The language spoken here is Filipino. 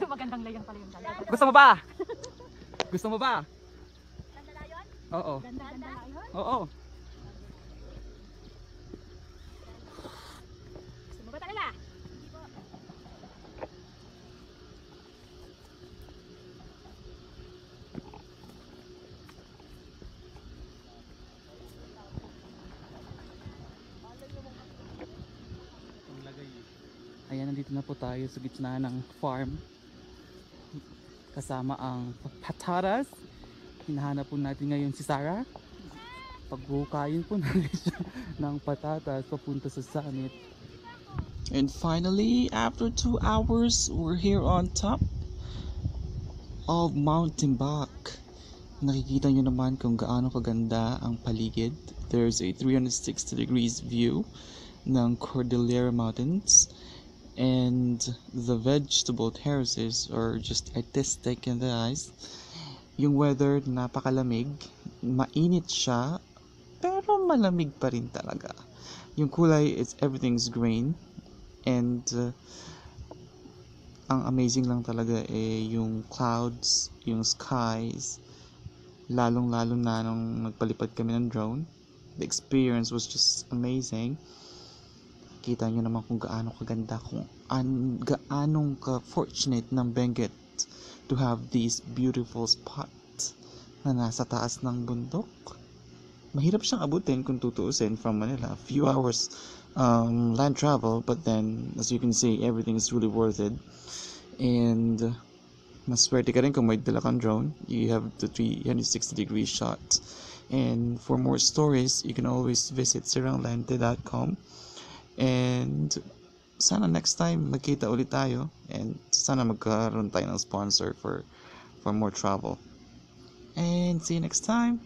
Magandang layon pala yung ganda. Gusto mo ba? Gusto mo ba? Ganda layon? Oo. Ganda layon? Oo. Gusto mo ba talaga? Hindi po. Ayan, nandito na po tayo sa gitna ng farm. Kasama ang patatas. Hinahanap po natin ngayon si Sarah. Pagbukayin po natin siya ng patatas papunta sa summit. And finally, after 2 hours, we're here on top of Mount Timbak. Nakikita nyo naman kung gaano kaganda ang paligid. There's a 360 degrees view ng Cordillera Mountains. And the vegetable terraces are just artistic in the eyes. Yung weather napakalamig, mainit siya, pero malamig pa rin talaga. Yung kulay is everything's green, and ang amazing lang talaga yung clouds, yung skies, lalong-lalo na nung nagpalipad kami ng drone. The experience was just amazing. Kita nyo naman kung gaano kaganda, kung gaanong ka-fortunate ng Benguet to have these beautiful spots na nasa taas ng bundok. Mahirap siyang abutin kung tutuusin from Manila. A few hours land travel, but then as you can see, everything is really worth it. And maswerte ka rin kung may dala kang drone. You have the 360 degree shot. And for more stories, you can always visit siranglente.com. And sana next time magkita ulit tayo, and sana magkaroon tayo ng sponsor for more travel. And see you next time.